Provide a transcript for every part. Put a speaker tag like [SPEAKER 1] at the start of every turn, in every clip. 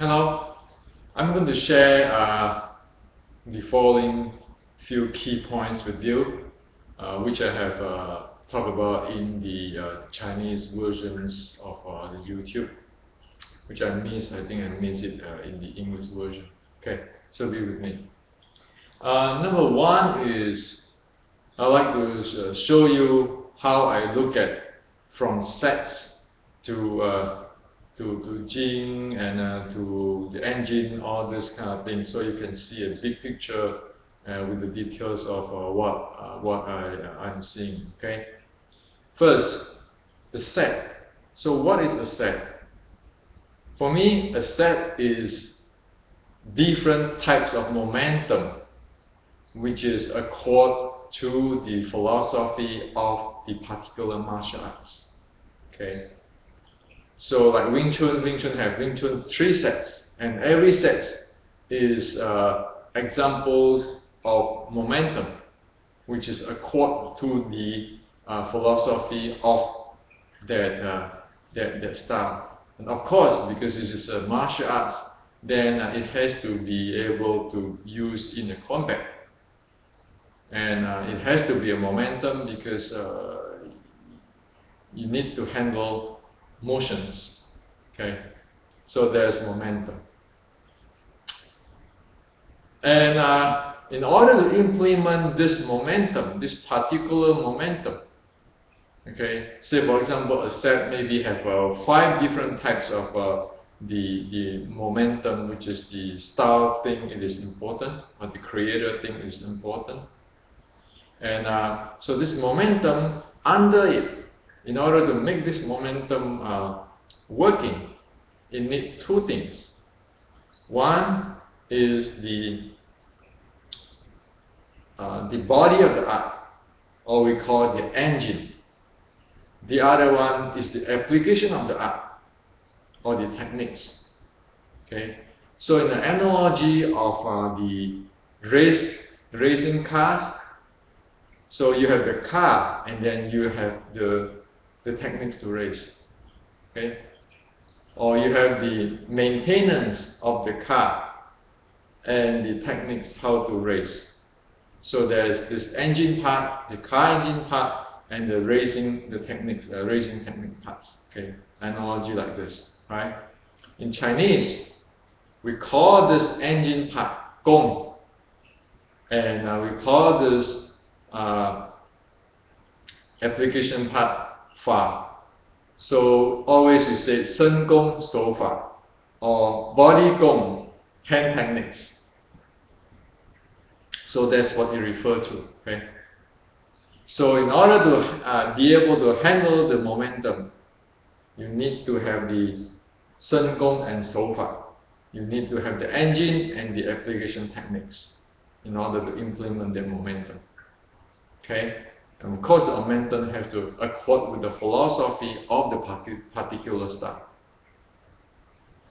[SPEAKER 1] Hello, I'm going to share the following few key points with you, which I have talked about in the Chinese versions of the YouTube, which I think I miss it in the English version. Okay, so be with me. Number one is I'd like to show you how I look at from sets to to Jing and to the engine, all this kind of thing, so you can see a big picture with the details of what I'm seeing. Okay. First, the set. So what is a set? For me, a set is different types of momentum, which is accord to the philosophy of the particular martial arts. Okay. So like Wing Chun have Wing Chun 3 sets, and every set is examples of momentum, which is accord to the philosophy of that style. And of course, because this is a martial arts, then it has to be able to use in a combat. And it has to be a momentum because you need to handle motions. Okay, so there's momentum. And in order to implement this momentum, this particular momentum, okay, say for example a set maybe have 5 different types of the momentum, which is the style thing, it is important, or the creator thing is important. And so this momentum, under it, in order to make this momentum working, it needs 2 things. One is the body of the art, or we call it the engine. The other one is the application of the art, or the techniques. Okay. So in the analogy of the racing cars, so you have the car, and then you have the techniques to race. Okay. Or you have the maintenance of the car and the techniques how to race. So there's this engine part, the car engine part, and the racing technique parts. Okay, analogy like this, right? In Chinese, we call this engine part gong, and we call this application part fa. So always we say Shen Gong Shou Fa, or body gong, hand techniques. So that's what we refer to. Okay. So in order to be able to handle the momentum, you need to have the Shen Gong and Shou Fa. You need to have the engine and the application techniques in order to implement the momentum. Okay. And of course, the momentum has to accord with the philosophy of the particular style.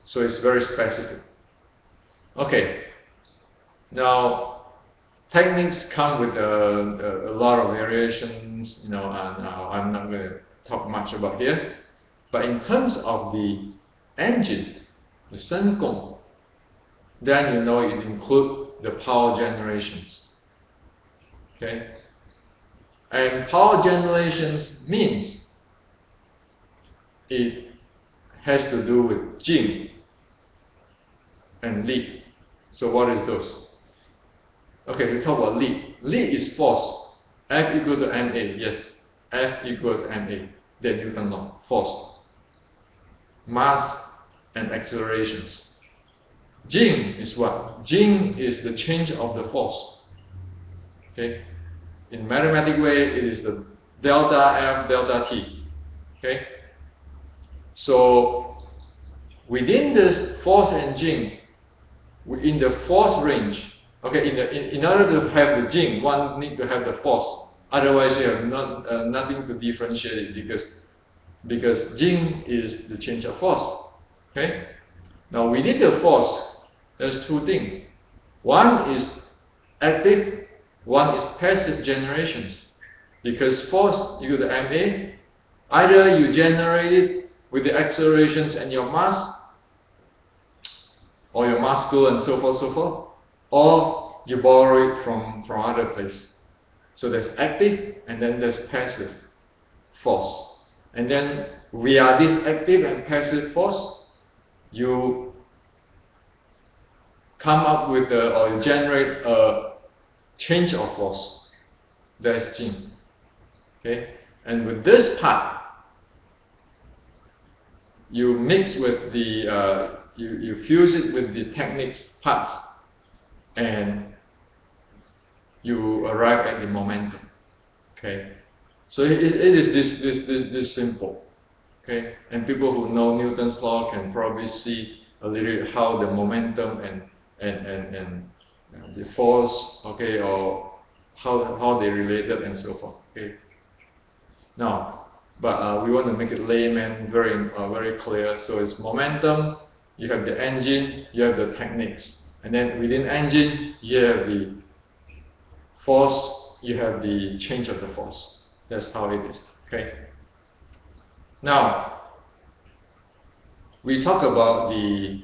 [SPEAKER 1] So it's very specific. Okay. Now, techniques come with a lot of variations, and I'm not going to talk much about here. But in terms of the engine, the Shen Gong, then it includes the power generations. Okay. And power generations means it has to do with Jing and Li. So what is those? Okay, we talk about Li. Li is force. F equal to ma. Yes, F equal to ma. The Newton law. Force, mass, and accelerations. Jing is what? Jing is the change of the force. Okay. In mathematical way, it is the delta F delta T. Okay. So within this force and Jing, in the force range, okay, in order to have the Jing, one need to have the force. Otherwise, you have nothing to differentiate it because Jing is the change of force. Okay. Now within the force, there's 2 things. One is active. One is passive generations, because force equal to ma, either you generate it with the accelerations and your mass, or your muscle and so forth, or you borrow it from other place. So there's active and then there's passive force. And then via this active and passive force, you come up with or generate a change of force. That's Jing. Okay? And with this part, you mix with the, you fuse it with the techniques parts, and you arrive at the momentum. Okay? So it is this simple. Okay? And people who know Newton's law can probably see a little how the momentum and the force, okay, or how they related and so forth. Okay. Now, but we want to make it layman very clear. So it's momentum. You have the engine. You have the techniques, and then within engine you have the force. You have the change of the force. That's how it is. Okay. Now we talk about the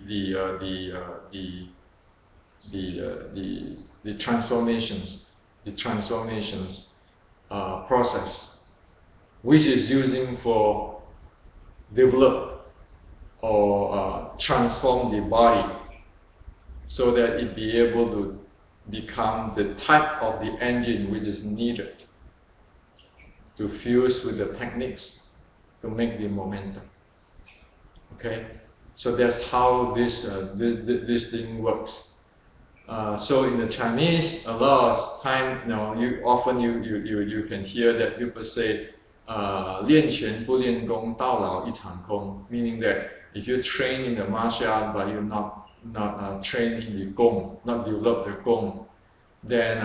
[SPEAKER 1] transformations process, which is using for develop or transform the body so that it be able to become the type of the engine which is needed to fuse with the techniques to make the momentum. Okay, so that's how this thing works. So in the Chinese, a lot of time, you can hear that people say, 练拳不练功，到老一场空. Meaning that if you train in the martial art but you not train in the gong, not develop the gong, then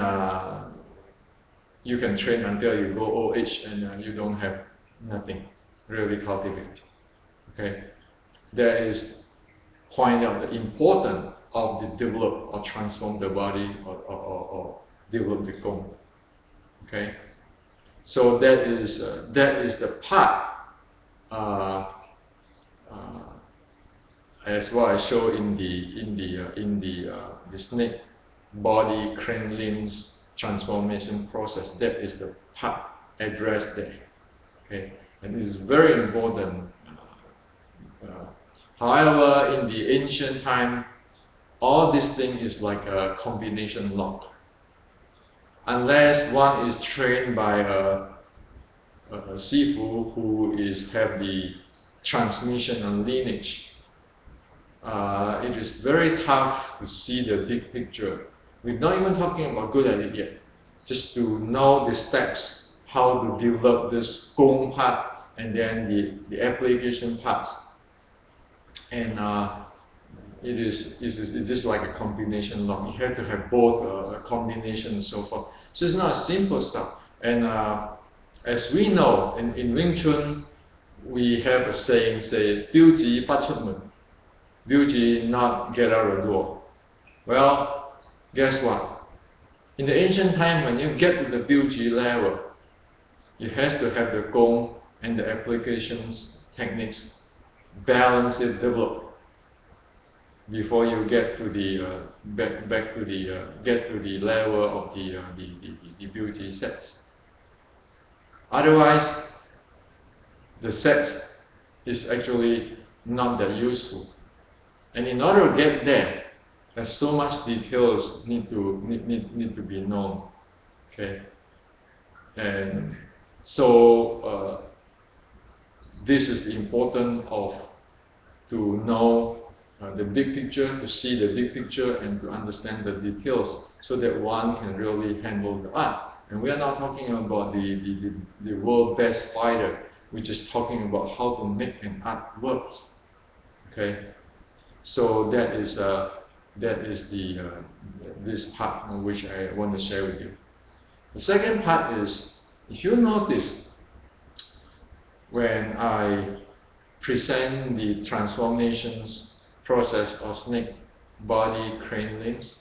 [SPEAKER 1] you can train until you go old age and you don't have nothing really cultivate. Okay, that is point out the importance of the develop or transform the body or develop the gong. Okay, so that is the part as what I show in the snake body, crane limbs transformation process. That is the part addressed there. Okay, and it is very important. However, in the ancient time, all this thing is like a combination lock. Unless one is trained by a sifu who have the transmission and lineage, it is very tough to see the big picture. We're not even talking about good at it yet. Just to know the steps, how to develop this gong part and then the application parts. And it is like a combination lock. You have to have both a combination and so forth. So it's not simple stuff. And as we know, in Wing Chun, we have a saying, say, 标级不出门. 标级 not get out the door. Well, guess what? In the ancient time, when you get to the 标级 level, you have to have the gong and the applications, techniques, balance it, develop before you get to the get to the level of the beauty sets. Otherwise, the sets is actually not that useful. And in order to get there, there's so much details need to be known. Okay, and so this is the importance of to know the big picture, to see the big picture, and to understand the details, so that one can really handle the art. And we are not talking about the world best fighter. We're just talking about how to make an art works. Okay, so that is this part which I want to share with you. The second part is, if you notice, when I present the transformations process of snake body, crane limbs,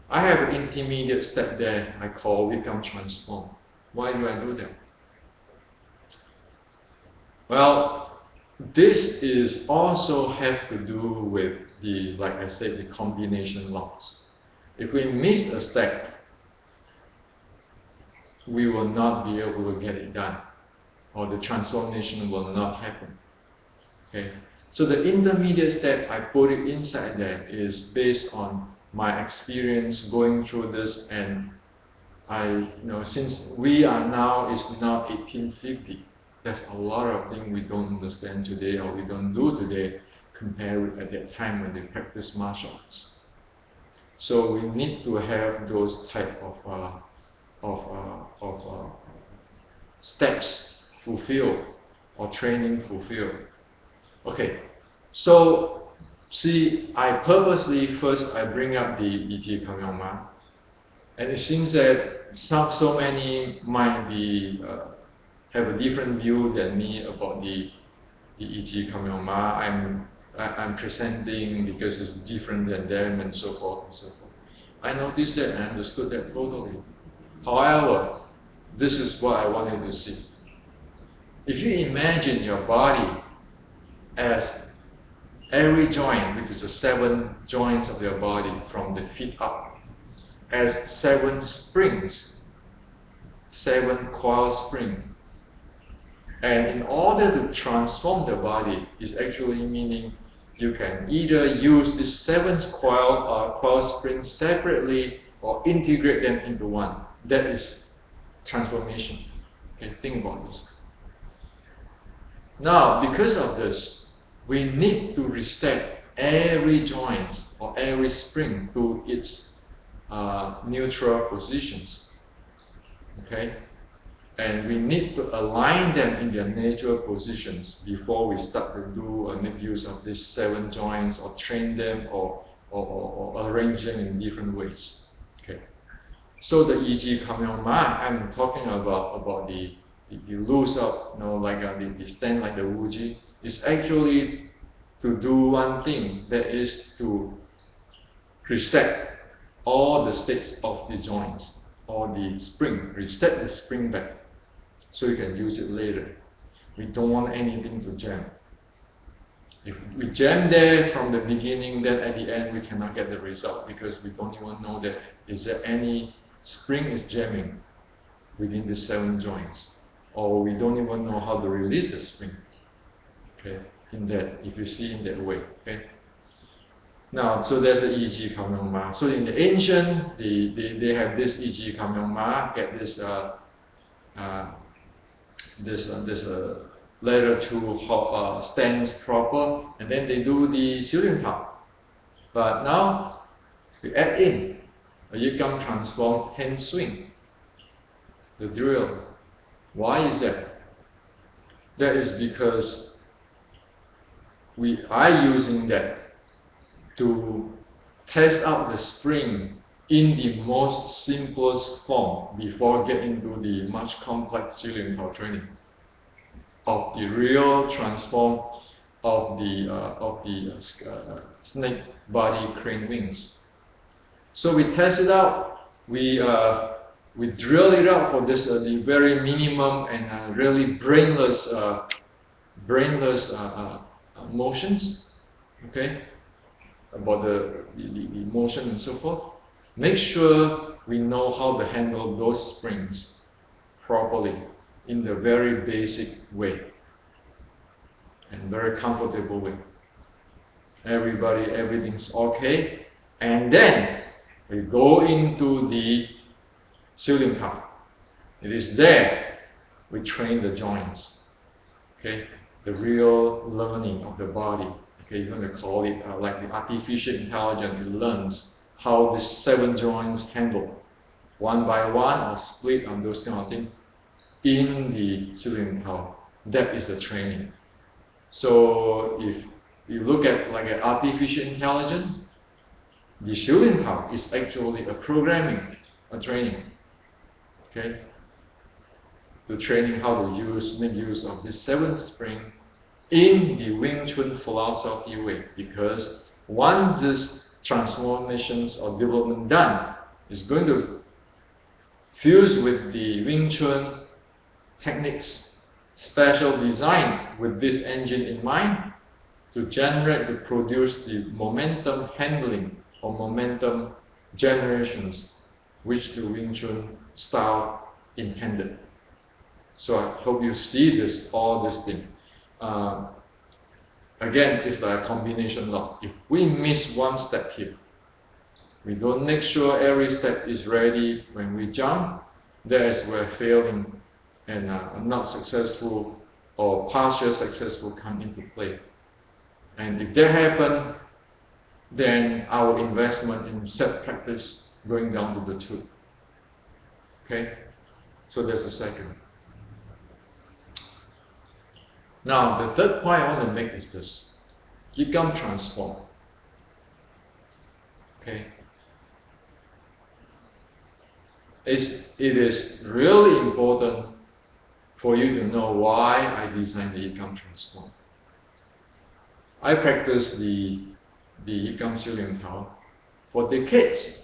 [SPEAKER 1] I have an intermediate step there I call Yik Kam transform. Why do I do that? Well, this is also have to do with like I said, the combination locks. If we miss a step, we will not be able to get it done, or the transformation will not happen. Okay, so the intermediate step, I put it inside there, is based on my experience going through this, and since we are now, it's now 1850, there's a lot of things we don't understand today, or we don't do today, compared with at that time when they practice martial arts. So we need to have those type of steps fulfilled, or training fulfilled. Okay, so see, I purposely first I bring up the Yik Kam, and it seems that so many might be have a different view than me about the Yik Kam. I'm presenting because it's different than them and so forth and so forth. I noticed that and understood that totally. However, this is what I wanted to see. If you imagine your body as every joint, which is the 7 joints of your body from the feet up, as 7 springs, 7 coil springs. And in order to transform the body, is actually meaning you can either use these 7 coil springs separately or integrate them into one. That is transformation. Okay, think about this. Now, because of this, we need to reset every joint or every spring to its neutral positions. Okay? And we need to align them in their natural positions before we start to do or make use of these 7 joints, or train them, or arrange them in different ways. Okay. So the Yik Kam, I'm talking about the loose up, like the stand like the Wuji, is actually to do one thing, that is to reset all the states of the joints, or the spring, reset the spring back, so you can use it later. We don't want anything to jam. If we jam there from the beginning, then at the end we cannot get the result, because we don't even know that is there any spring is jamming within the 7 joints, or we don't even know how to release the spring. Okay, if you see in that way. Okay. Now, so there's the Yik Kam. So in the ancient, they have this Yik Kam, get this letter to stands proper, and then they do the Xiu Tao. But now we add in a Yik Kam transform hand swing, the drill. Why is that? That is because we are using that to test out the spring in the most simplest form before getting to the much complex Xiu Tao training of the real transform of the snake body crane wings. So we test it out. We drill it out for this the very minimum and really brainless motions. Okay, about the motion and so forth. Make sure we know how to handle those springs properly in the very basic way and very comfortable way. Everything's okay, and then we go into the Xiu Tao. It is there we train the joints. Okay, the real learning of the body. Okay, you're going to call it like the artificial intelligence. It learns how the 7 joints handle one by one, or split, on those kind of things in the Xiu Tao. That is the training. So if you look at like an artificial intelligence, the Xiu Tao is actually a programming, a training. Okay, the training how to make use of this 7th spring in the Wing Chun philosophy way, because once this transformations or development done, is going to fuse with the Wing Chun techniques, special design with this engine in mind, to generate, to produce the momentum handling or momentum generations which the Wing Chun style intended. So I hope you see this, all this thing. Again, it's like a combination law. If we miss one step here, we don't make sure every step is ready when we jump, that is where failing and not successful or partial successful come into play. And if that happens, then our investment in set practice going down to the tube. Okay? So that's the second. Now, the third point I want to make is this. Yik Kam transform. Okay? It is really important for you to know why I designed the Yik Kam transform. I practiced the Yik Kam Xiu Liang Tao for decades.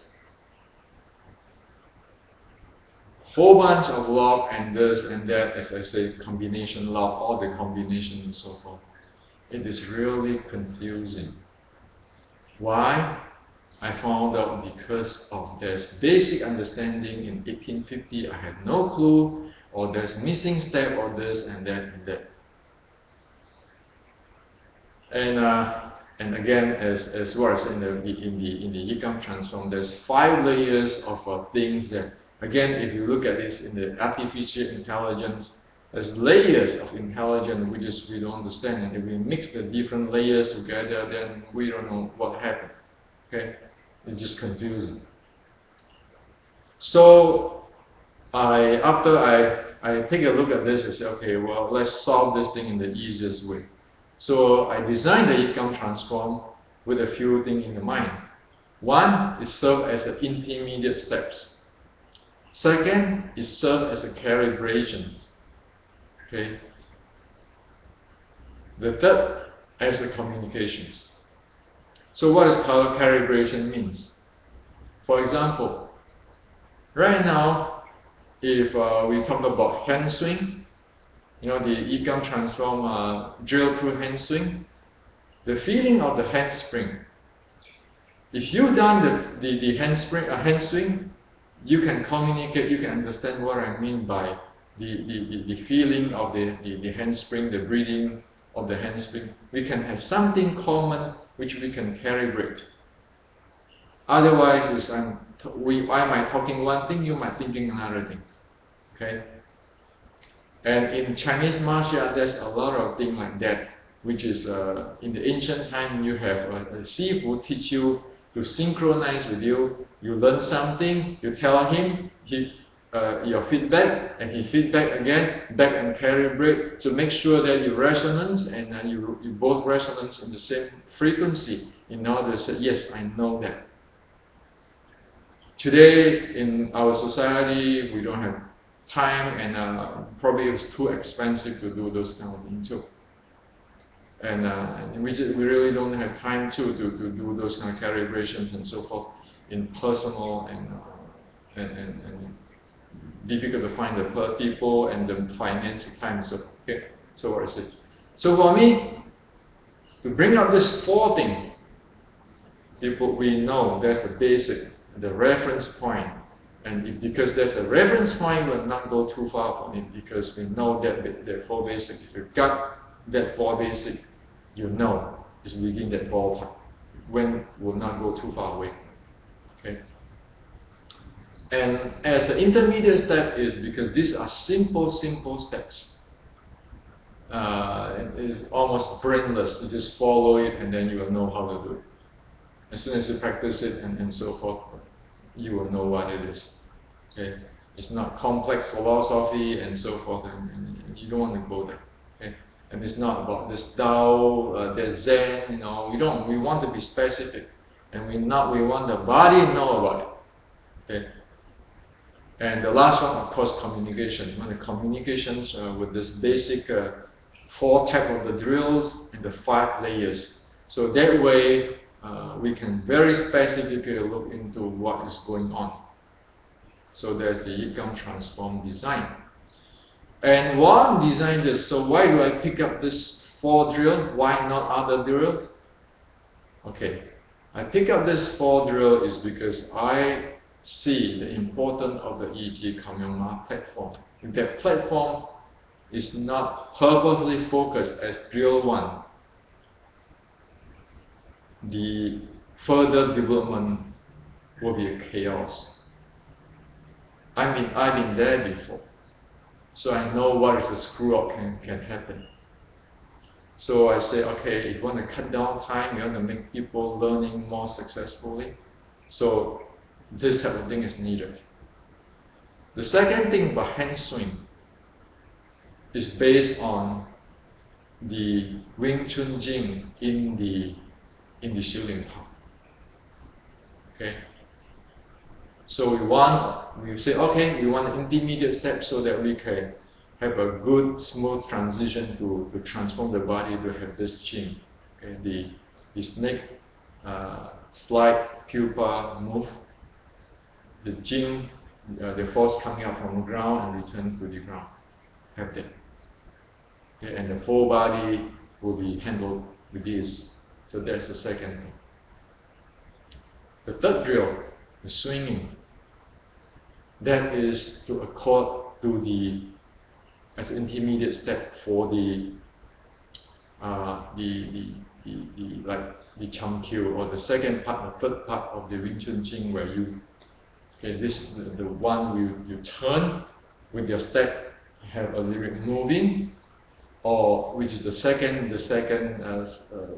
[SPEAKER 1] Whole bunch of log and this and that, as I say, combination log, all the combinations and so forth. It is really confusing. Why? I found out because of there's basic understanding in 1850, I had no clue, or there's missing step, or this and that and that. And again, as well as in the Yik Kam transform, there's 5 layers of things that, again, if you look at this in the artificial intelligence, there's layers of intelligence we don't understand, and if we mix the different layers together, then we don't know what happened. Okay, it's just confusing. So after I take a look at this, I say, okay, well, let's solve this thing in the easiest way. So I designed the Yik Kam transform with a few things in the mind. One, it serves as an intermediate steps. Second, it serves as a calibration. Okay. The third, as the communications. So what does calibration means? For example, right now, if we talk about hand swing, the Yik Kam transform drill through hand swing, the feeling of the hand spring. If you've done the hand swing, you can communicate, you can understand what I mean by the feeling of the handspring, the breathing of the handspring. We can have something common which we can calibrate. Otherwise, I might talking one thing, you might thinking another thing. Okay? And in Chinese martial art, there's a lot of things like that, which is in the ancient time, you have a Sifu teach you to synchronize with you. You learn something, you tell him, your feedback, and he feedback again, back and calibrate to make sure that you resonance and you both resonance in the same frequency in order to say, yes, I know that. Today in our society, we don't have time, and probably it's too expensive to do those kind of things too. And we really don't have time to do those kind of calibrations and so forth in personal and difficult to find the people and the financial time. So okay, so what is it? So for me, to bring up this 4 things, we know that's the basic, the reference point. And because there's a reference point, we'll not go too far from it because we know that 4 basic. If you got that 4 basic, you know it's within that ballpark. When will not go too far away. Okay. And as the intermediate step is because these are simple steps. It is almost brainless. You just follow it and then you will know how to do it. As soon as you practice it and so forth, you will know what it is. Okay? It's not complex philosophy and so forth, and you don't want to go there. Okay? And it's not about this Tao, there's Zen, we want to be specific. And we want the body to know about it. Okay? And the last one, of course, communication. You want the communications with this basic 4 type of the drills and the 5 layers. So that way, we can very specifically look into what is going on. So there's the Yik Kam transform design. And while I'm designing this, so why do I pick up this 4 drill. Why not other drills? Okay, I pick up this 4 drill is because I see the importance of the Yik Kam platform. If that platform is not purposely focused as drill 1, the further development will be a chaos. I've been there before, so I know what is a screw up can happen. So I say, okay, if you want to cut down time, you want to make people learning more successfully, so this type of thing is needed. The second thing about hand swing is based on the Wing Chun Jing in the ceiling part. Okay. So we say, okay, we want an intermediate step so that we can have a good, smooth transition to transform the body to have this chin. Okay, the snake slide pupa move, the jing, the force coming out from the ground and return to the ground. Have that. Okay, and the whole body will be handled with this. So that's the second thing. The third drill, the swinging, that is to accord to the as an intermediate step for the Cham Kyu, or the second part, the third part of the Wing Chun Jing, where you this the one you turn with your step, have a little bit moving, or which is the second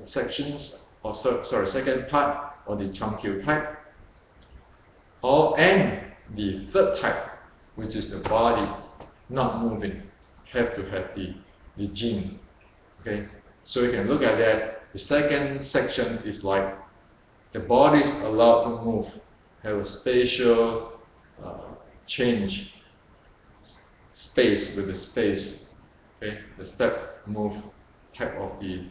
[SPEAKER 1] sections, or second part of the Cham Kyu type, and the third type, which is the body not moving, have to have the jing. Okay, so you can look at that. The second section is like the body is allowed to move, have a spatial change, space with the space. Okay, the step move type of the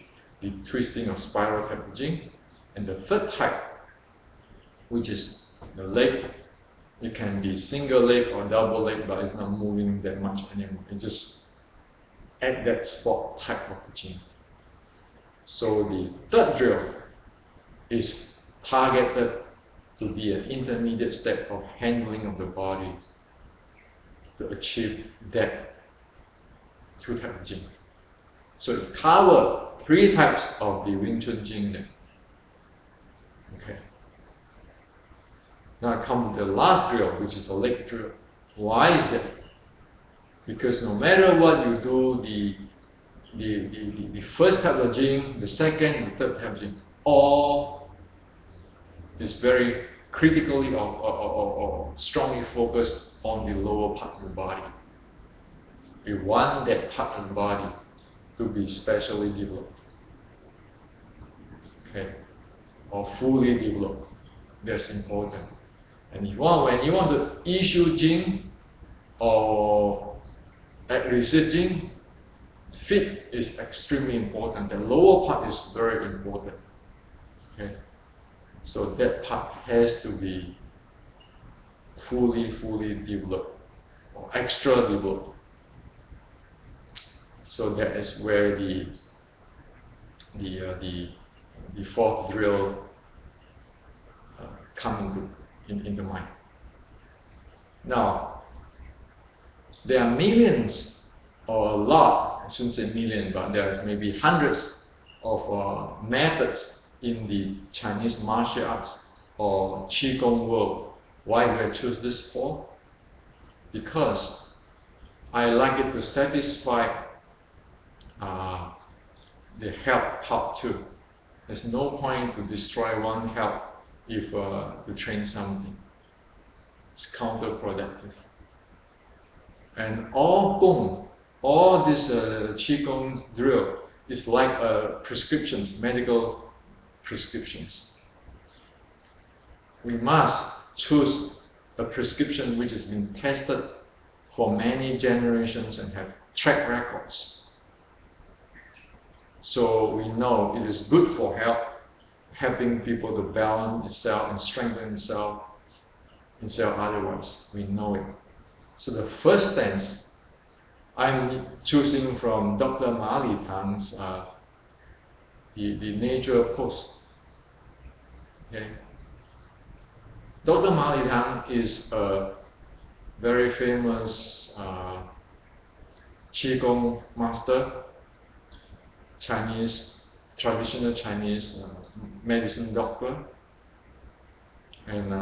[SPEAKER 1] twisting of spiral type of jing, and the third type, which is the leg. It can be single leg or double leg, but it's not moving that much anymore. It just at that spot type of jing. So the third drill is targeted to be an intermediate step of handling of the body to achieve that 2 type of jing. So it covers 3 types of the Wing Chun Jing then. Okay. Now I come to the last drill, which is the leg drill. Why is that? Because no matter what you do, the first type of jing, the second, the third type of jing, all is very critically or strongly focused on the lower part of the body. We want that part of the body to be specially developed, okay, or fully developed. That's important. And when you want to issue jing or receive jing, fit is extremely important. The lower part is very important. Okay, so that part has to be fully developed or extra developed. So that is where the fourth drill come into mind. Now, there are millions, or a lot, I shouldn't say million, but there's maybe hundreds of methods in the Chinese martial arts or Qigong world. Why do I choose this for? Because I like it to satisfy the health part too. There's no point to destroy one health if to train something. It's counterproductive. And all this Qigong drill is like prescriptions, medical prescriptions. We must choose a prescription which has been tested for many generations and have track records. So we know it is good for health, helping people to balance itself and strengthen itself otherwise. We know it. So the first stance I'm choosing from Dr. Ma Li Tang's the nature pose. Okay. Dr. Ma Li Tang is a very famous Qigong master, traditional Chinese medicine doctor, and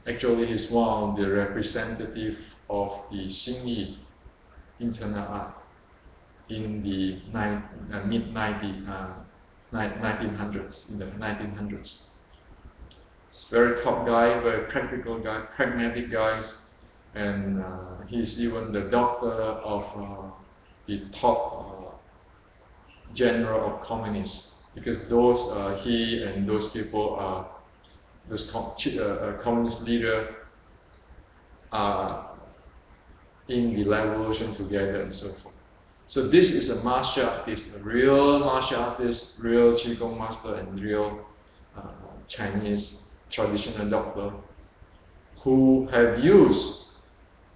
[SPEAKER 1] actually he's one of the representative of the Xingyi internal art in the mid 1900s, in the 1900s. He's a very top guy, very practical guy, pragmatic guys, and he's even the doctor of the top general of communists, because those he and those people are those communist leader are in the revolution together and so forth. So this is a martial artist, a real martial artist, real Qigong master, and real Chinese traditional doctor who have used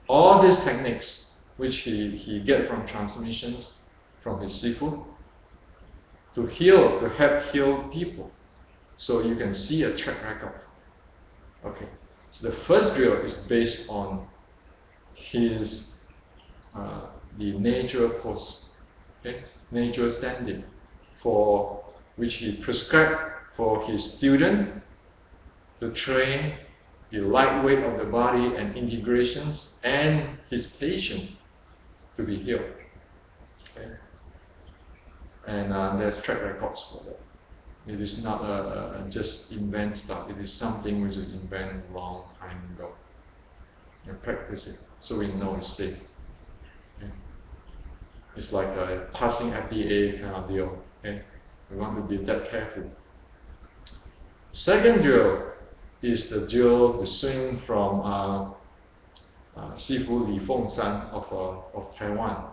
[SPEAKER 1] all these techniques which he get from transmissions from his sifu to heal, to help heal people. So you can see a track record. Okay, so the first drill is based on his the nature pose, okay, nature standing, for which he prescribed for his student to train the light weight of the body and integrations, and his patient to be healed. Okay? And there's track records for that. It is not just invent stuff. It is something which is invented a long time ago. And practice it so we know it's safe. Okay? It's like a passing FDA kind of deal. Okay? We want to be that careful. Second drill is the drill, the swing from Sifu Li Fengshan of Taiwan.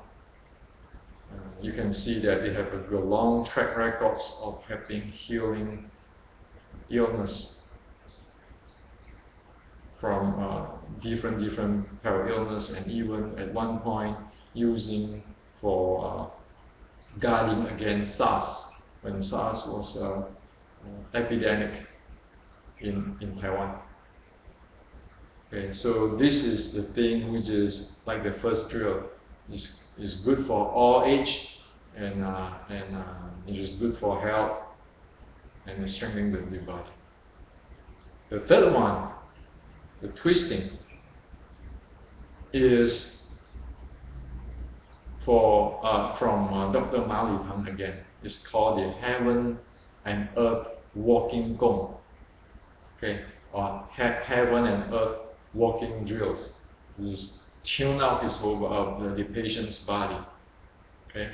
[SPEAKER 1] You can see that they have a long track records of having healing illness from different type of illness, and even at one point using for guarding against SARS, when SARS was epidemic in Taiwan. Okay, so this is the thing which is like the first drill. Is good for all age, and it is good for health and strengthening the body. The third one, the twisting, is for from Dr. Ma Li Tang again. It's called the Heaven and Earth Walking Gong. Okay, or Heaven and Earth Walking Drills. This is tune out his whole the patient's body. Okay,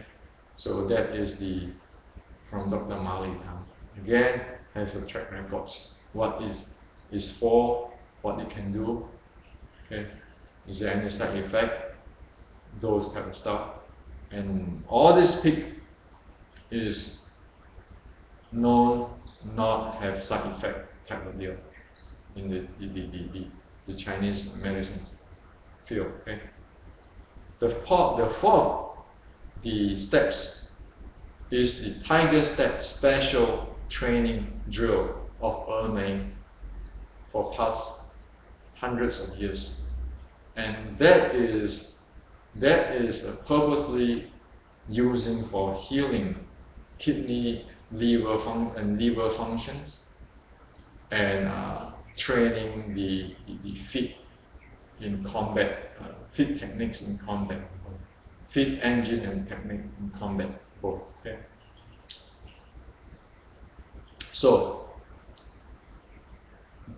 [SPEAKER 1] so that is the from Dr. Ma Li Tang. Again, has a track record. What is for, what it can do. Okay, is there any side effect? Those type of stuff, and all this peak is known not have side effect type of deal in the Chinese medicines field. Okay. The fourth, the steps is the Tiger Step special training drill of Ermei for past hundreds of years, and that is purposely using for healing kidney, liver functions, and training the feet in combat, feet techniques in combat, feet engine and technique in combat both. Okay. So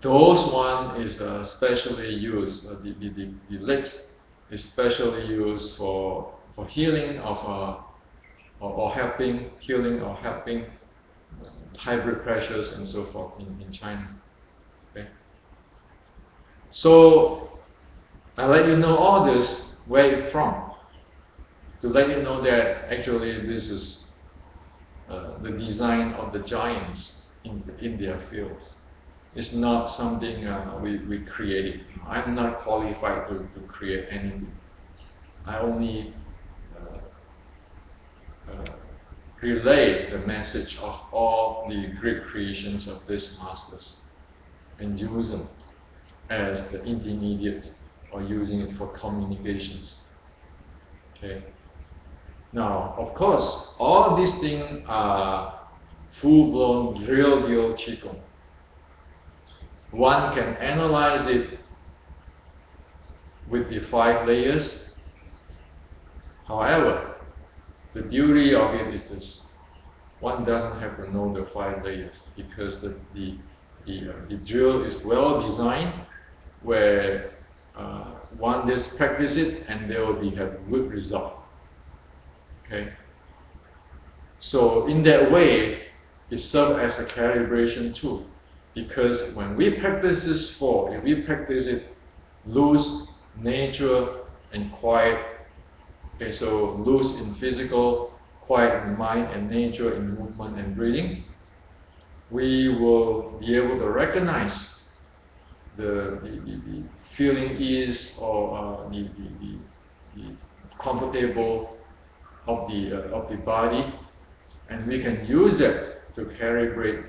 [SPEAKER 1] those one is specially used. The legs is specially used for healing of or helping high blood pressures and so forth in China. Okay. So I let you know all this where it's from, to let you know that actually this is the design of the giants in their fields. It's not something we created. I'm not qualified to create anything. I only relay the message of all the great creations of these masters and use them as the intermediate or using it for communications. Okay. Now, of course, all these things are full-blown real deal Qigong. One can analyze it with the 5 layers. However, the beauty of it is this: one doesn't have to know the 5 layers, because the drill is well designed, where one just practice it and they will have good result. Okay. So in that way, it serves as a calibration tool, because when we practice this 4, if we practice it loose, natural, and quiet, okay, so loose in physical, quiet in mind, and nature in movement and breathing, we will be able to recognize the feeling ease or the comfortable of the body, and we can use that to calibrate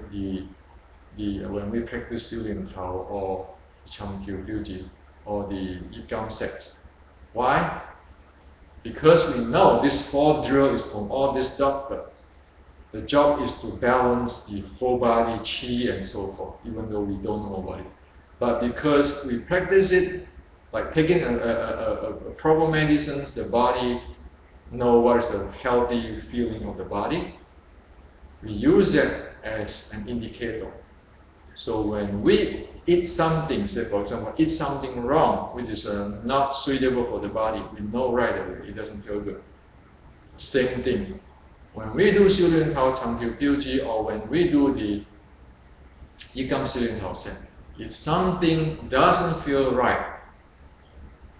[SPEAKER 1] when we practice Yulin Tao or Chang Kyu Beauty or the Yik Kam sets. Why? Because we know this 4 drill is from all this doctor. The job is to balance the whole body, chi and so forth, even though we don't know about it. But because we practice it, like taking a proper medicines, the body know what is a healthy feeling of the body. We use that as an indicator. So when we eat something, say for example, eat something wrong, which is not suitable for the body, we know right away it doesn't feel good. Same thing. When we do Yulin Tao Chang Kyu Beauty, or when we do the Yik Kam Yulin Tao set, if something doesn't feel right,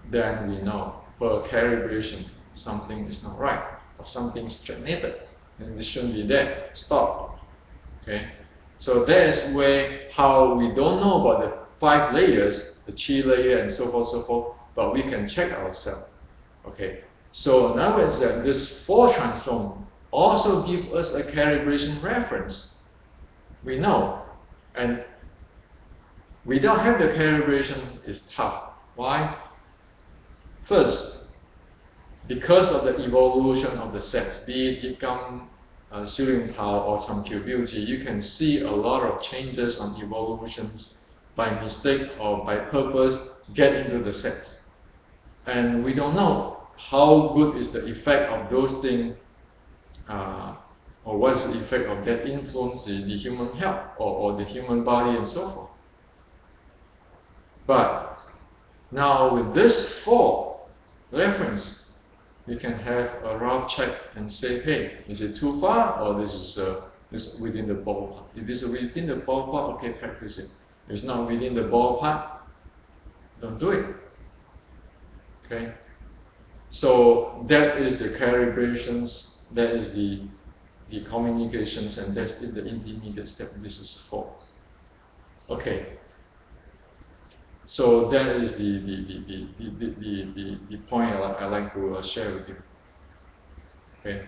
[SPEAKER 1] then we know for calibration something is not right, or something stagnated, and it shouldn't be there. Stop. Okay. So that is where how we don't know about the 5 layers, the chi layer and so forth, but we can check ourselves. Okay. So in other words, that this 4 transform also give us a calibration reference. We know, and without have the calibration is tough. Why? First, because of the evolution of the sets, be it Yik Kam, Yulin Tao or Chang Kyu Beauty, you can see a lot of changes and evolutions by mistake or by purpose get into the sets. And we don't know how good is the effect of those things, or what is the effect of that influence the human health or the human body and so forth. But now with this 4 reference, we can have a rough check and say, hey, is it too far, or this is within the ballpark? If it's within the ballpark, okay, practice it. If it's not within the ballpark, don't do it. Okay? So that is the calibrations, that is the communications, and that's the intermediate step. This is 4. Okay. So that is the point I like to share with you. Okay.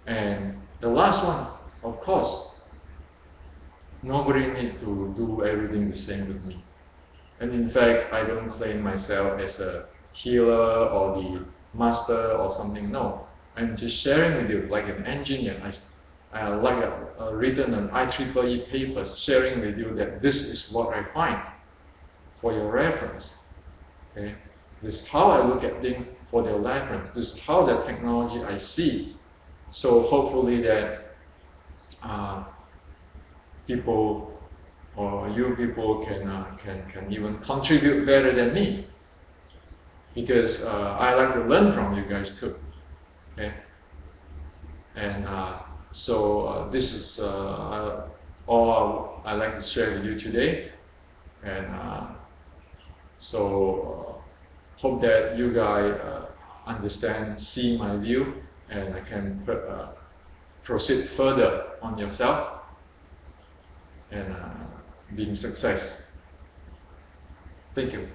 [SPEAKER 1] And the last one, of course, nobody needs to do everything the same with me. And in fact, I don't claim myself as a healer or the master or something. No, I'm just sharing with you like an engineer. I written an IEEE papers sharing with you that this is what I find for your reference. Okay, this is how I look at things for their reference. This is how the technology I see. So hopefully that people or you people can even contribute better than me, because I like to learn from you guys too. Okay, and so this is all I like to share with you today, and so hope that you guys understand, see my view, and I can proceed further on yourself and being success. Thank you.